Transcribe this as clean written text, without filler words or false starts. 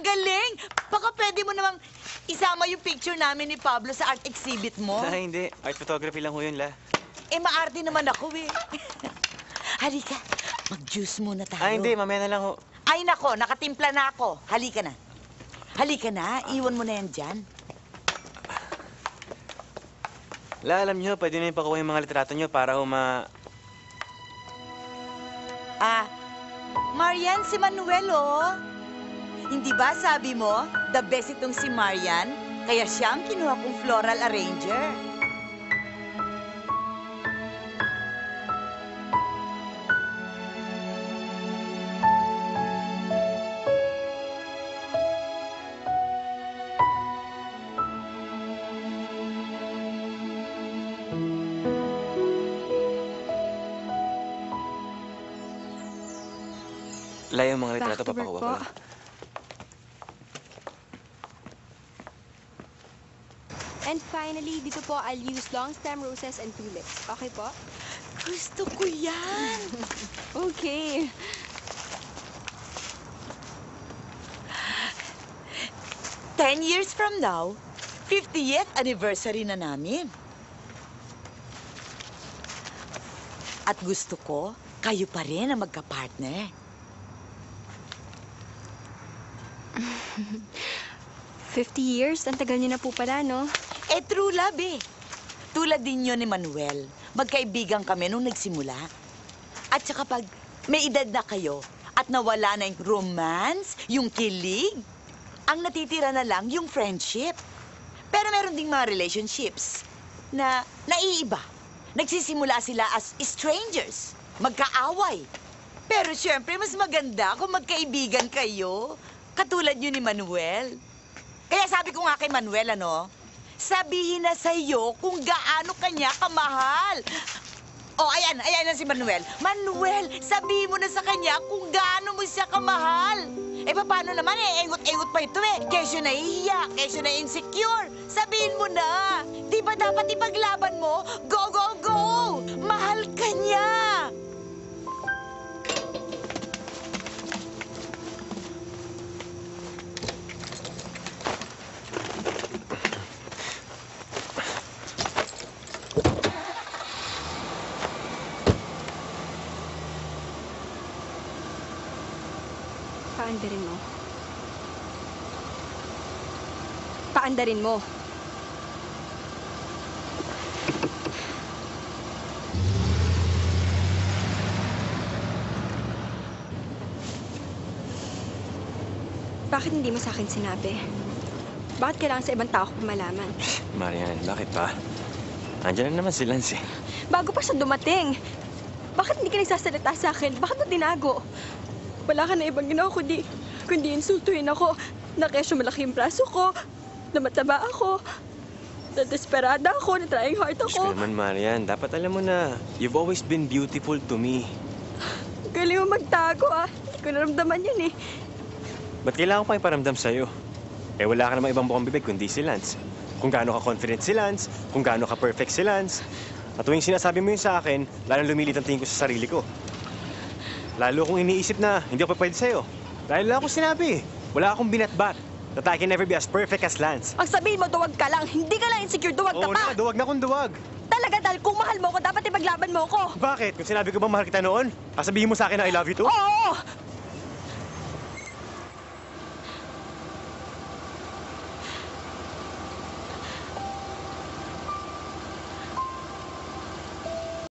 Ang galing! Baka pwede mo namang isama yung picture namin ni Pablo sa art exhibit mo. Hindi. Art photography lang ho yun, La. Eh, maarte naman ako eh. Halika, mag-juice muna tayo. Hindi. Mamaya na lang ho. Ay nako, nakatimpla na ako. Halika na. Halika na, iwan mo na yan dyan. La, alam nyo, pwede na yung pakuha yung mga litrato nyo para Marian, si Manuel, oh. Hindi ba sabi mo, the best itong si Marian? Kaya siya ang kinuha kong floral arranger. La, yung mga litrato Back to work papakuha ko po. lang. And finally, dito po, I'll use long stem roses and tulips. Okay po? Gusto ko yan. Okay. Ten years from now, 50th anniversary na namin. At gusto ko, kayo pa rin ang magka-partner. 50 years? Ang tagal niyo na po pala, no? Eh, true love eh. Tulad din yun ni Manuel. Magkaibigan kami nung nagsimula. At saka pag may edad na kayo at nawala na yung romance, yung kilig, ang natitira na lang yung friendship. Pero meron ding mga relationships na naiiba. Nagsisimula sila as strangers, magkaaway. Pero syempre, mas maganda kung magkaibigan kayo. Katulad yun ni Manuel. Kaya sabi ko nga kay Manuel, sabihin na sa'yo kung gaano kanya kamahal. Oh, ayan na si Manuel. Manuel, sabihin mo na sa kanya kung gaano mo siya kamahal. Eh, paano naman engot-engot pa ito eh. Kesyo nahihiya, kesyo na insecure. Sabihin mo na. Di ba dapat ipaglaban mo? Go, go, go! Mahal ka niya! Paandarin mo. Paandarin mo. Bakit hindi mo sa akin sinabi? Bakit kailangan sa ibang tao ko malaman? Marian, bakit ba? Andiyan na naman si Lance eh. Bago pa siya dumating. Bakit hindi ka nagsasalita sa akin? Bakit mo tinago? Wala ka na ibang ginawa kundi insultuhin ako. Na kesyo malaki yung braso ko, na mataba ako, na desperada ako, na trying hard Diyos ko ako. naman, Marian. Dapat alam mo na, you've always been beautiful to me. Galing mo magtago ah. Hindi ko naramdaman yun eh. Ba't kailangan ko pa iparamdam sa'yo? Eh, wala ka namang ibang bukang bibig kundi si Lance. Kung gaano ka confident si Lance, kung gaano ka perfect si Lance. At tuwing sinasabi mo yun sa akin, lalong lumilit ang tingin ko sa sarili ko. Lalo kung iniisip na hindi ako pwede sa'yo. Dahil lang ako sinabi, wala akong binatbat that I can never be as perfect as Lance. Ang sabihin mo, duwag ka lang. Hindi ka lang insecure, duwag ka Oo pa. na, duwag na kung duwag. Talaga, dahil kung mahal mo ko, dapat ipaglaban mo ko. Bakit? Kung sinabi ko bang mahal kita noon, sasabihin mo sa akin na I love you too? Oo!